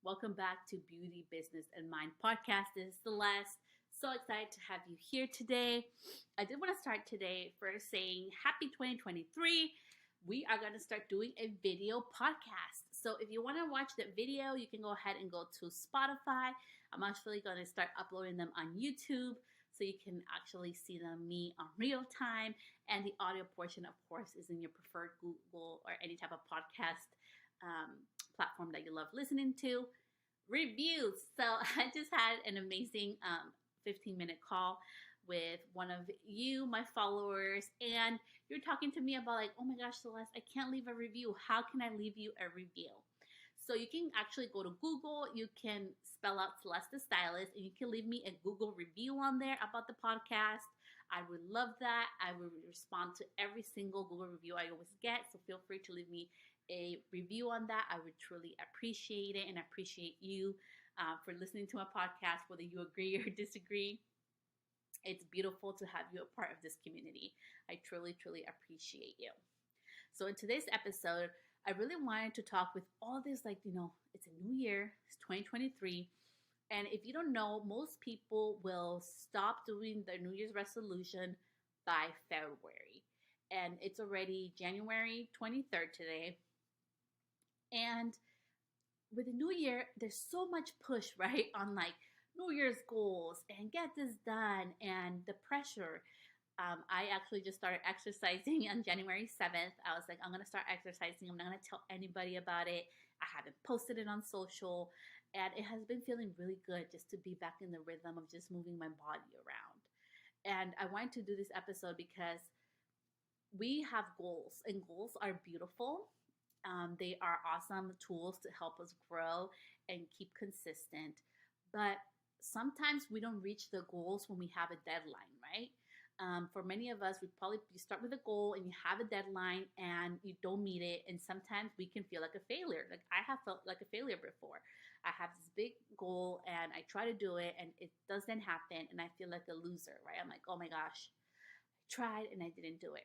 Welcome back to Beauty, Business, and Mind podcast. This is Celeste. So excited to have you here today. I did want to start today first saying happy 2023. We are going to start doing a video podcast. So if you want to watch that video, you can go ahead and go to Spotify. I'm actually going to start uploading them on YouTube so you can actually see them me on real time. And the audio portion, of course, is in your preferred Google or any type of podcast platform that you love listening to. Reviews. So I just had an amazing 15-minute call with one of you, my followers, and you're talking to me about like, oh my gosh, Celeste, I can't leave a review. How can I leave you a review? So you can actually go to Google, you can spell out Celeste the Stylist, and you can leave me a Google review on there about the podcast. I would love that. I will respond to every single Google review I always get, so feel free to leave me a review on that. I would truly appreciate it, and appreciate you for listening to my podcast, whether you agree or disagree. It's beautiful to have you a part of this community. I truly, truly appreciate you. So in today's episode, I really wanted to talk with all this, like, it's a new year, it's 2023. And if you don't know, most people will stop doing their New Year's resolution by February. And it's already January 23rd today. And with the new year, there's so much push, right, on like New Year's goals and get this done and the pressure. I actually just started exercising on January 7th. I was like, I'm going to start exercising. I'm not going to tell anybody about it. I haven't posted it on social. And it has been feeling really good just to be back in the rhythm of just moving my body around. And I wanted to do this episode because we have goals, and goals are beautiful. They are awesome tools to help us grow and keep consistent. But sometimes we don't reach the goals when we have a deadline, right? For many of us, you start with a goal and you have a deadline and you don't meet it. And sometimes we can feel like a failure. Like I have felt like a failure before. I have this big goal and I try to do it and it doesn't happen. And I feel like a loser, right? I'm like, oh my gosh, I tried and I didn't do it.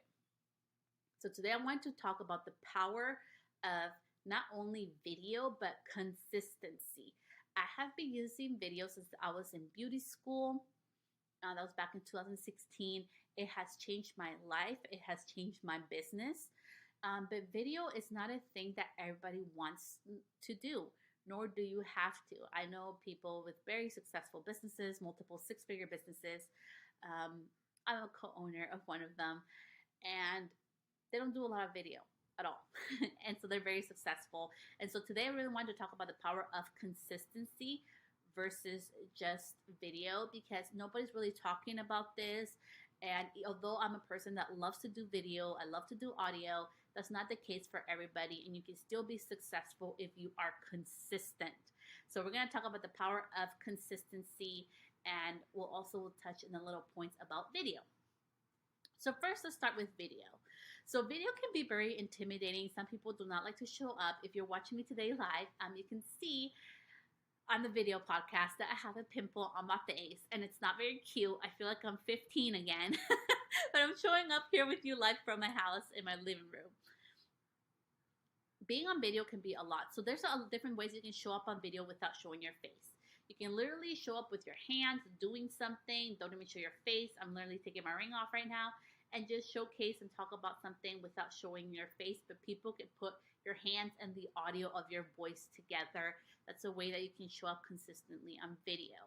So today I want to talk about the power of not only video, but consistency. I have been using video since I was in beauty school. That was back in 2016. It has changed my life. It has changed my business. But video is not a thing that everybody wants to do, nor do you have to. I know people with very successful businesses, multiple six-figure businesses. I'm a co-owner of one of them, and they don't do a lot of video at all. And so they're very successful. And so today I really wanted to talk about the power of consistency versus just video, because nobody's really talking about this. And although I'm a person that loves to do video, I love to do audio, that's not the case for everybody. And you can still be successful if you are consistent. So we're going to talk about the power of consistency, and we'll also touch in the little points about video. So first, let's start with video. So video can be very intimidating. Some people do not like to show up. If you're watching me today live, you can see on the video podcast that I have a pimple on my face, and it's not very cute. I feel like I'm 15 again, but I'm showing up here with you live from my house in my living room. Being on video can be a lot. So there's different ways you can show up on video without showing your face. You can literally show up with your hands doing something. Don't even show your face. I'm literally taking my ring off right now and just showcase and talk about something without showing your face. But people can put your hands and the audio of your voice together. That's a way that you can show up consistently on video.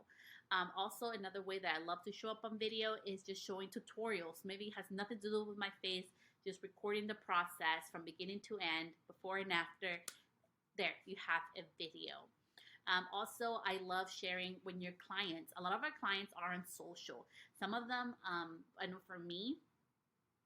Also, another way that I love to show up on video is just showing tutorials. Maybe it has nothing to do with my face, just recording the process from beginning to end, before and after. There, you have a video. Also, I love sharing when your clients, a lot of our clients are on social. Some of them, I know for me,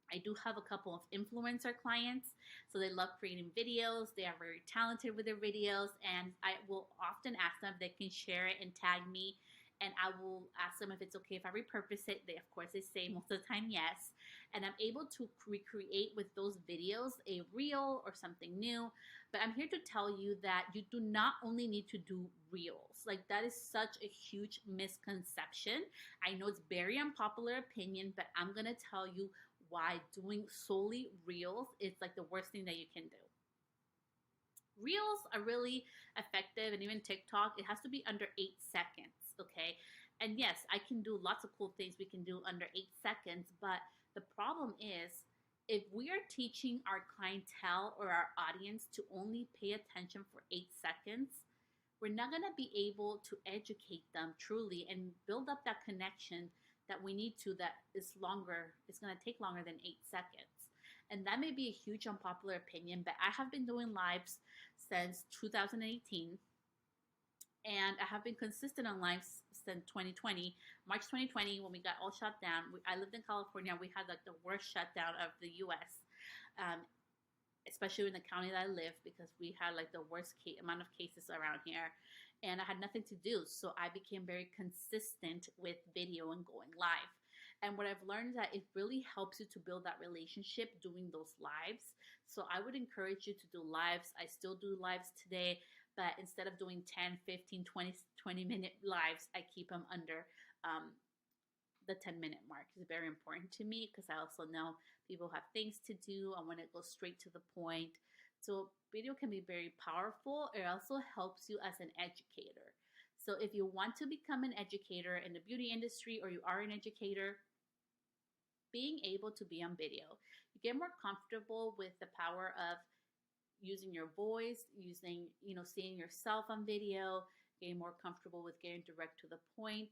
I do have a couple of influencer clients, so they love creating videos. They are very talented with their videos, and I will often ask them if they can share it and tag me, and I will ask them if it's okay if I repurpose it. They, of course, they say most of the time yes, and I'm able to recreate with those videos a reel or something new. But I'm here to tell you that you do not only need to do reels. Like, that is such a huge misconception. I know it's very unpopular opinion, but I'm gonna tell you why doing solely reels is like the worst thing that you can do. Reels are really effective, and even TikTok, it has to be under 8 seconds, okay? And yes, I can do lots of cool things we can do under 8 seconds, but the problem is if we are teaching our clientele or our audience to only pay attention for 8 seconds, we're not going to be able to educate them truly and build up that connection that we need to, that is longer, it's going to take longer than 8 seconds. And that may be a huge unpopular opinion, but I have been doing lives since 2018, and I have been consistent on lives since 2020. March 2020, when we got all shut down, I lived in California. We had like the worst shutdown of the U.S., especially in the county that I live, because we had like the worst amount of cases around here, and I had nothing to do. So I became very consistent with video and going live. And what I've learned is that it really helps you to build that relationship doing those lives. So I would encourage you to do lives. I still do lives today, but instead of doing 10, 15, 20-minute lives, I keep them under the 10-minute mark. Is very important to me because I also know people have things to do. I want to go straight to the point. So video can be very powerful. It also helps you as an educator. So if you want to become an educator in the beauty industry, or you are an educator, being able to be on video, you get more comfortable with the power of using your voice, using, seeing yourself on video, getting more comfortable with getting direct to the point.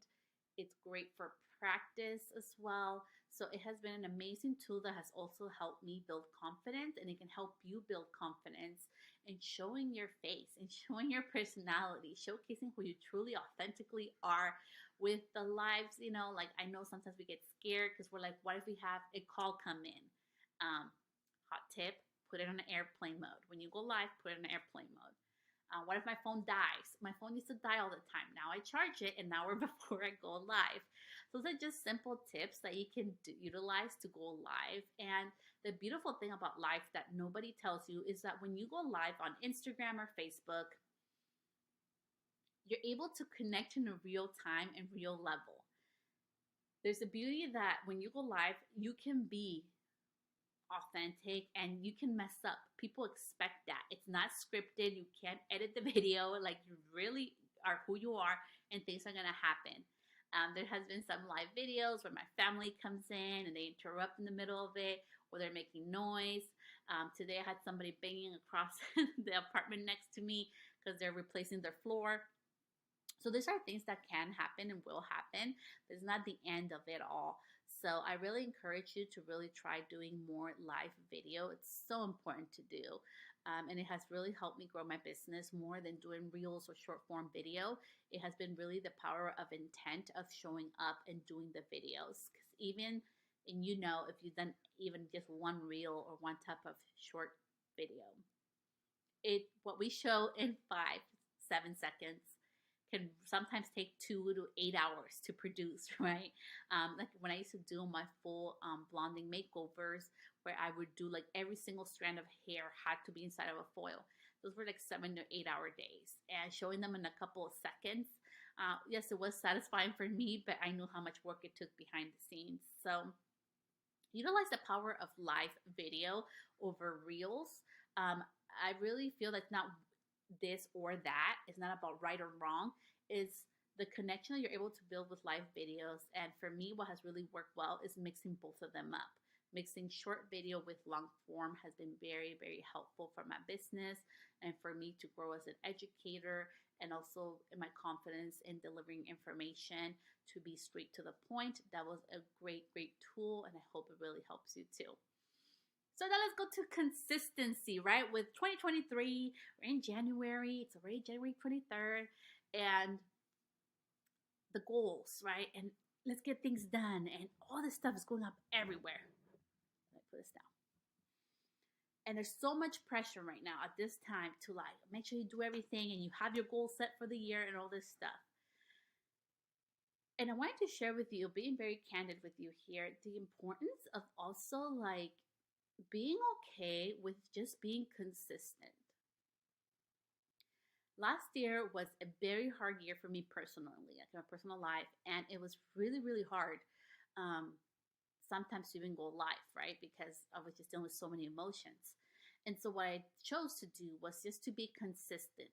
It's great for practice as well. So it has been an amazing tool that has also helped me build confidence, and it can help you build confidence in showing your face and showing your personality, showcasing who you truly authentically are with the lives. Like, I know sometimes we get scared because we're like, what if we have a call come in? Hot tip, put it on airplane mode. When you go live, put it on airplane mode. What if my phone dies? My phone used to die all the time. Now I charge it an hour before I go live. So those are just simple tips that you can utilize to go live. And the beautiful thing about live that nobody tells you is that when you go live on Instagram or Facebook, you're able to connect in a real time and real level. There's a beauty that when you go live, you can be authentic and you can mess up. People expect that. It's not scripted. You can't edit the video. Like, you really are who you are, and things are going to happen. There has been some live videos where my family comes in and they interrupt in the middle of it, or they're making noise. Today I had somebody banging across the apartment next to me because they're replacing their floor. So these are things that can happen and will happen, but it's not the end of it all. So I really encourage you to really try doing more live video. It's so important to do. And it has really helped me grow my business more than doing reels or short form video. It has been really the power of intent of showing up and doing the videos. Because even, and if you've done even just one reel or one type of short video, what we show in 5-7 seconds can sometimes take 2 to 8 hours to produce, right? Like when I used to do my full blonding makeovers, where I would do like every single strand of hair had to be inside of a foil. Those were like 7 to 8 hour days, and showing them in a couple of seconds. Yes, it was satisfying for me, but I knew how much work it took behind the scenes. So utilize the power of live video over reels. I really feel like not this or that. It's not about right or wrong. It's the connection that you're able to build with live videos. And for me, what has really worked well is mixing both of them up. Mixing short video with long form has been very, very helpful for my business and for me to grow as an educator, and also in my confidence in delivering information to be straight to the point. That was a great, great tool, and I hope it really helps you too. So now let's go to consistency, right? With 2023, we're in January. It's already January 23rd. And the goals, right? And let's get things done. And all this stuff is going up everywhere. Let me put this down. And there's so much pressure right now at this time to like make sure you do everything and you have your goals set for the year and all this stuff. And I wanted to share with you, being very candid with you here, the importance of also like being okay with just being consistent. Last year was a very hard year for me personally, like my personal life, and it was really, really hard. Sometimes to even go live, right? Because I was just dealing with so many emotions. And so what I chose to do was just to be consistent.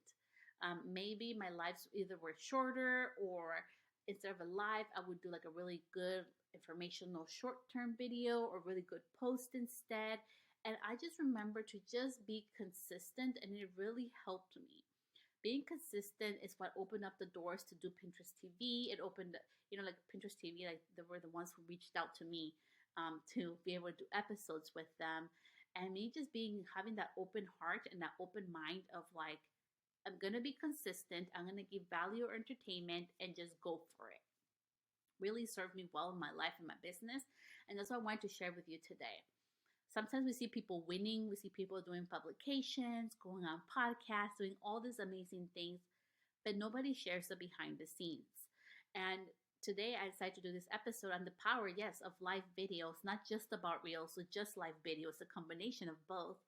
Maybe my lives either were shorter, or instead of a live, I would do like a really good informational short-term video or really good post instead. And I just remember to just be consistent, and it really helped me. Being consistent is what opened up the doors to do Pinterest TV. It opened, like Pinterest TV, like they were the ones who reached out to me to be able to do episodes with them. And me just having that open heart and that open mind of like, I'm going to be consistent. I'm going to give value or entertainment and just go for it. Really served me well in my life and my business. And that's what I wanted to share with you today. Sometimes we see people winning, we see people doing publications, going on podcasts, doing all these amazing things, but nobody shares the behind the scenes. And today I decided to do this episode on the power, yes, of live videos, not just about reels, so just live videos, a combination of both.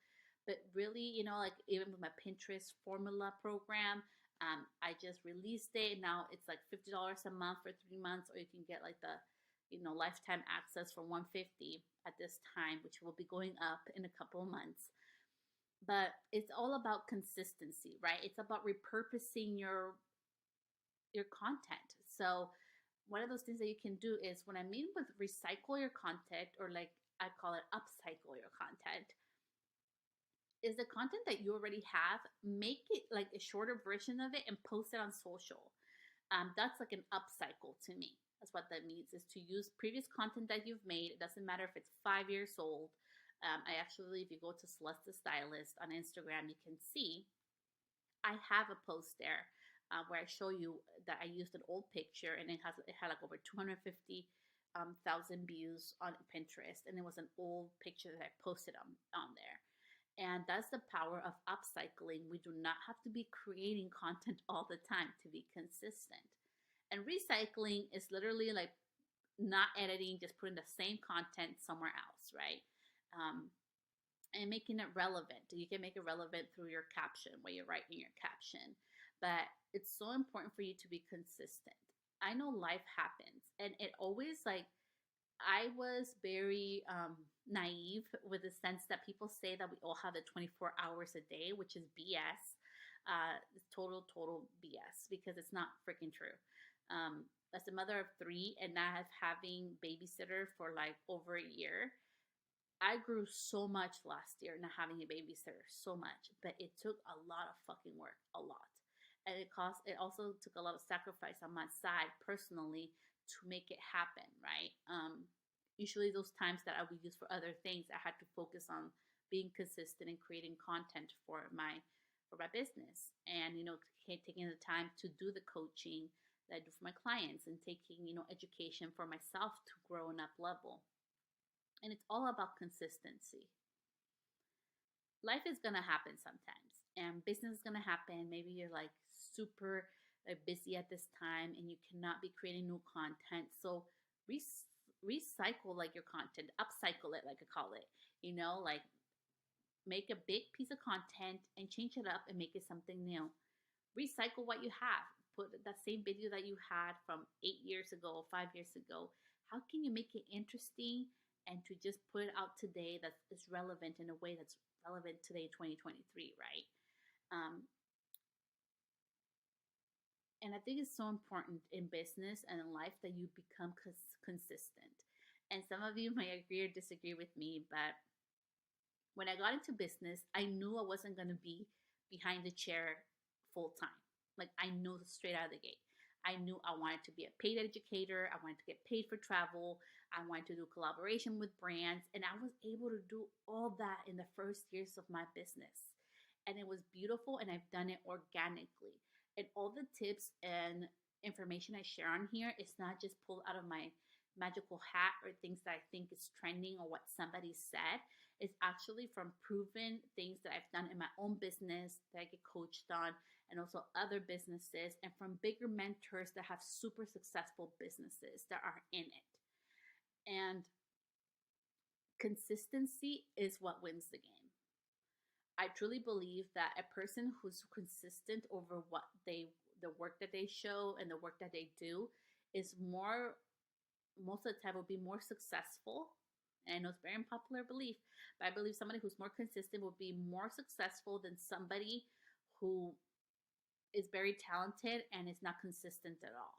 But really, like even with my Pinterest formula program, I just released it. Now it's like $50 a month for 3 months, or you can get like the lifetime access for $150 at this time, which will be going up in a couple of months. But it's all about consistency, right? It's about repurposing your content. So one of those things that you can do is, when I mean with recycle your content, or like I call it upcycle your content, is the content that you already have, make it like a shorter version of it and post it on social. That's like an upcycle to me. That's what that means, is to use previous content that you've made. It doesn't matter if it's 5 years old. I actually, if you go to Celeste the Stylist on Instagram, you can see I have a post there where I show you that I used an old picture, and it had like over 250,000 views on Pinterest, and it was an old picture that I posted on there. And that's the power of upcycling. We do not have to be creating content all the time to be consistent. And recycling is literally like not editing, just putting the same content somewhere else, right? And making it relevant. You can make it relevant through your caption, when you're writing your caption. But it's so important for you to be consistent. I know life happens, and it always, like, I was very naive with the sense that people say that we all have the 24 hours a day, which is BS. Total BS, because it's not freaking true. As a mother of 3, and now having babysitter for like over a year, I grew so much last year not having a babysitter, so much. But it took a lot of fucking work, a lot. And it also took a lot of sacrifice on my side personally to make it happen, right? Usually those times that I would use for other things, I had to focus on being consistent and creating content for my business, and taking the time to do the coaching that I do for my clients, and taking education for myself to grow and up level. And it's all about consistency. Life is gonna happen sometimes, and business is gonna happen. Maybe you're like super busy at this time, and you cannot be creating new content. So recycle like your content, upcycle it, like I call it. Like, make a big piece of content and change it up and make it something new. Recycle what you have. Put that same video that you had from 8 years ago, 5 years ago. How can you make it interesting, and to just put it out today that is relevant in a way that's relevant today, 2023, right? And I think it's so important in business and in life that you become consistent. And some of you may agree or disagree with me, but when I got into business, I knew I wasn't going to be behind the chair full time. Like, I knew straight out of the gate. I knew I wanted to be a paid educator. I wanted to get paid for travel. I wanted to do collaboration with brands. And I was able to do all that in the first years of my business. And it was beautiful, and I've done it organically. And all the tips and information I share on here is not just pulled out of my magical hat or things that I think is trending or what somebody said. It's actually from proven things that I've done in my own business that I get coached on, and also other businesses, and from bigger mentors that have super successful businesses that are in it. And consistency is what wins the game. I truly believe that a person who's consistent over the work that they show and the work that they do is most of the time will be more successful And I know it's a very unpopular belief, but I believe somebody who's more consistent will be more successful than somebody who is very talented and is not consistent at all.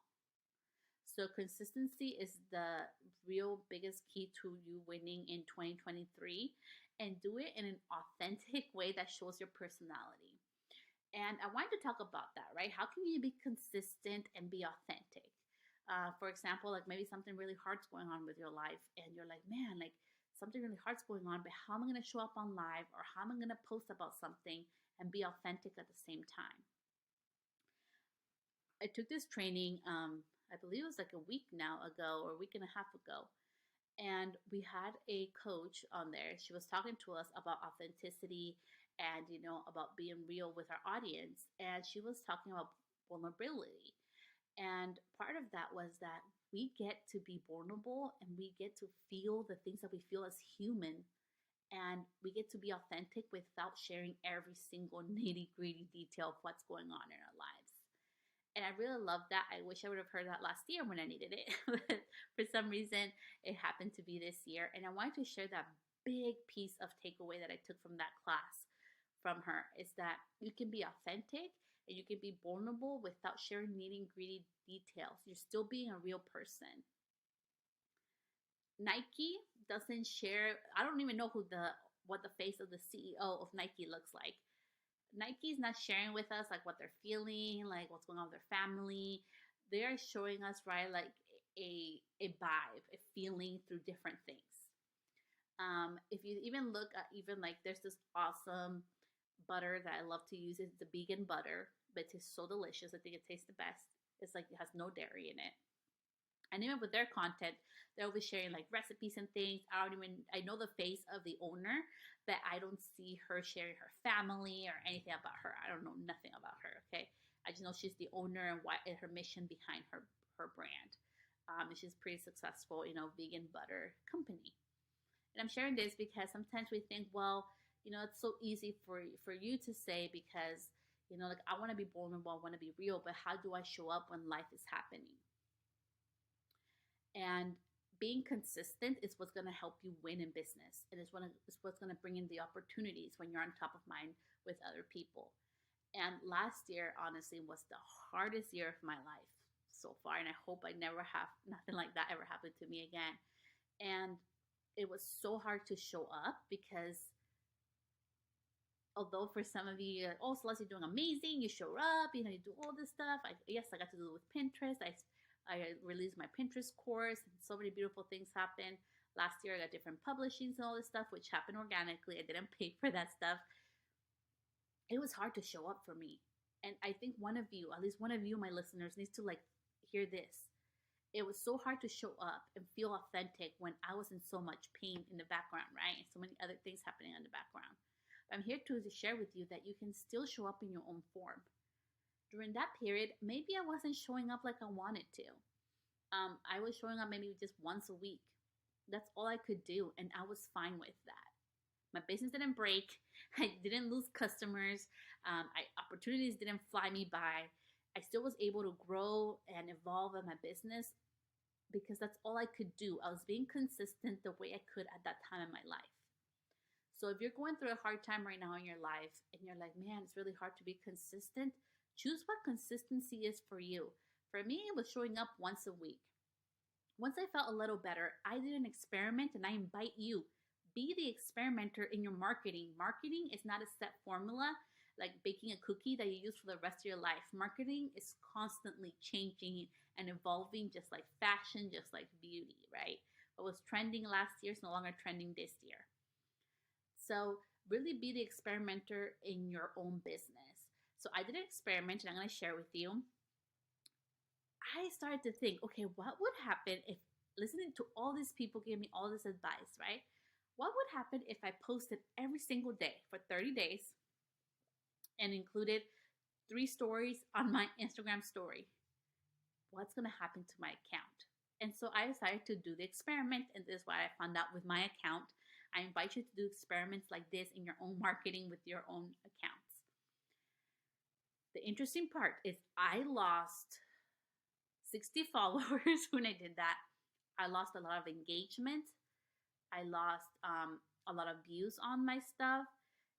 So consistency is the real biggest key to you winning in 2023, and do it in an authentic way that shows your personality. And I wanted to talk about that, right? How can you be consistent and be authentic? For example, like maybe something really hard's going on with your life, and you're like, man, like something really hard's going on, but how am I going to show up on live, or how am I going to post about something and be authentic at the same time? I took this training, I believe it was like a week now ago or a week and a half ago. And we had a coach on there. She was talking to us about authenticity and, about being real with our audience. And she was talking about vulnerability. And part of that was that we get to be vulnerable and we get to feel the things that we feel as human. And we get to be authentic without sharing every single nitty gritty detail of what's going on in our lives. And I really love that. I wish I would have heard that last year when I needed it. But for some reason, it happened to be this year. And I wanted to share that big piece of takeaway that I took from that class from her, is that you can be authentic and you can be vulnerable without sharing nitty gritty details. You're still being a real person. Nike doesn't share. I don't even know what the face of the CEO of Nike looks like. Nike's not sharing with us like what they're feeling, like what's going on with their family. They're showing us, right, like a vibe, a feeling through different things. If you even look at like there's this awesome butter that I love to use. It's the vegan butter, but it tastes so delicious. I think it tastes the best. It's like it has no dairy in it. And even with their content, they're always sharing like recipes and things. I know the face of the owner, but I don't see her sharing her family or anything about her. I don't know nothing about her. Okay. I just know she's the owner and her mission behind her brand. And she's pretty successful, vegan butter company. And I'm sharing this because sometimes we think, well, it's so easy for you to say because, like I want to be vulnerable, I want to be real, but how do I show up when life is happening? And being consistent is what's going to help you win in business. And it's what's going to bring in the opportunities when you're on top of mind with other people. And last year, honestly, was the hardest year of my life so far. And I hope I never have nothing like that ever happen to me again. And it was so hard to show up because although for some of you, oh, Celeste, you're doing amazing. You show up, you do all this stuff. I got to do it with Pinterest. I released my Pinterest course, and so many beautiful things happened. Last year, I got different publishings and all this stuff, which happened organically. I didn't pay for that stuff. It was hard to show up for me. And I think one of you, at least one of you, my listeners, needs to hear this. It was so hard to show up and feel authentic when I was in so much pain in the background, right? And so many other things happening in the background. But I'm here to share with you that you can still show up in your own form. During that period, maybe I wasn't showing up like I wanted to. I was showing up maybe just once a week. That's all I could do, and I was fine with that. My business didn't break. I didn't lose customers. Opportunities didn't fly me by. I still was able to grow and evolve in my business because that's all I could do. I was being consistent the way I could at that time in my life. So if you're going through a hard time right now in your life and you're like, man, it's really hard to be consistent, choose what consistency is for you. For me, it was showing up once a week. Once I felt a little better, I did an experiment, and I invite you, be the experimenter in your marketing. Marketing is not a set formula like baking a cookie that you use for the rest of your life. Marketing is constantly changing and evolving, just like fashion, just like beauty, right? What was trending last year is no longer trending this year. So really be the experimenter in your own business. So I did an experiment, and I'm going to share with you. I started to think, okay, what would happen if listening to all these people gave me all this advice, right? What would happen if I posted every single day for 30 days and included 3 stories on my Instagram story? What's going to happen to my account? And so I decided to do the experiment, and this is what I found out with my account. I invite you to do experiments like this in your own marketing with your own accounts. The interesting part is I lost 60 followers when I did that. I lost a lot of engagement. I lost a lot of views on my stuff,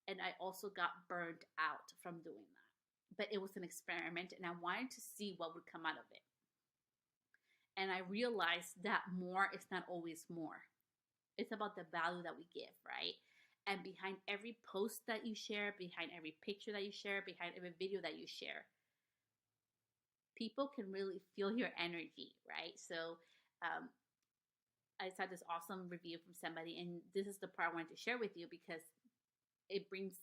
and I also got burned out from doing that. But it was an experiment, and I wanted to see what would come out of it. And I realized that more is not always more. It's about the value that we give, right? And behind every post that you share, behind every picture that you share, behind every video that you share, people can really feel your energy, right? So um, I saw this awesome review from somebody, and this is the part I wanted to share with you because it brings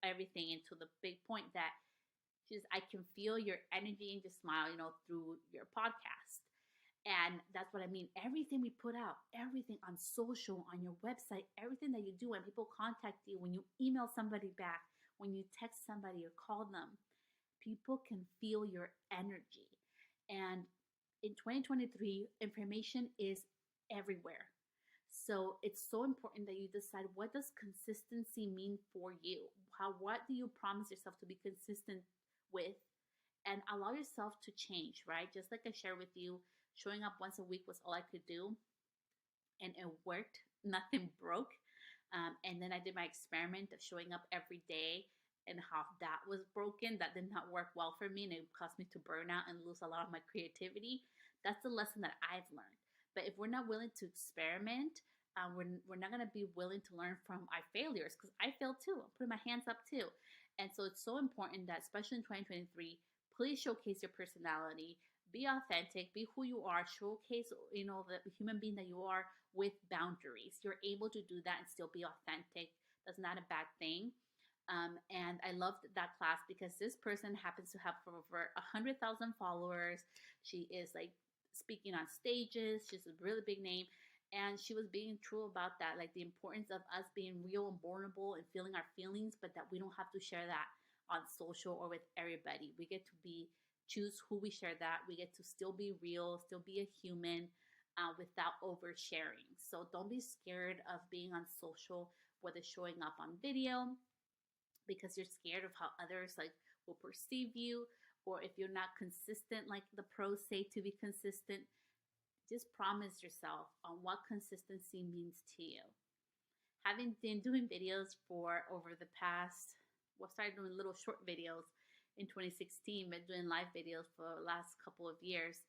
everything into the big point that just I can feel your energy and just smile, through your podcast. And that's what I mean. Everything we put out, everything on social, on your website, everything that you do, when people contact you, when you email somebody back, when you text somebody or call them, people can feel your energy. And in 2023, information is everywhere. So it's so important that you decide, what does consistency mean for you? What do you promise yourself to be consistent with? And allow yourself to change, right? Just like I shared with you, showing up once a week was all I could do, and it worked. Nothing broke. And then I did my experiment of showing up every day, and how that was broken. That did not work well for me, and it caused me to burn out and lose a lot of my creativity. That's the lesson that I've learned. But if we're not willing to experiment, we're not going to be willing to learn from our failures, because I failed too. I'm putting my hands up too. And so it's so important that, especially in 2023, please showcase your personality. Be authentic, be who you are, showcase, the human being that you are with boundaries. You're able to do that and still be authentic. That's not a bad thing. And I loved that class because this person happens to have over 100,000 followers. She is like speaking on stages. She's a really big name. And she was being true about that, like the importance of us being real and vulnerable and feeling our feelings, but that we don't have to share that on social or with everybody. We get to choose who we share that. We get to still be real, still be a human, without oversharing. So don't be scared of being on social, whether showing up on video, because you're scared of how others will perceive you, or if you're not consistent, like the pros say to be consistent. Just promise yourself on what consistency means to you. Having been doing videos for over the past, started doing little short videos in 2016, but doing live videos for the last couple of years,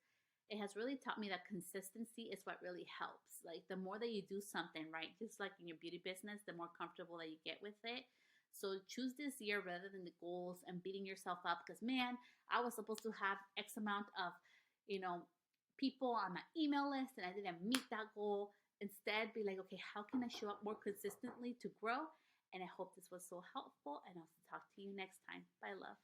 it has really taught me that consistency is what really helps. Like the more that you do something, right, just like in your beauty business, the more comfortable that you get with it. So choose this year rather than the goals and beating yourself up because, man, I was supposed to have X amount of, people on my email list and I didn't meet that goal. Instead, be like, okay, how can I show up more consistently to grow? And I hope this was so helpful, and I'll talk to you next time. Bye, love.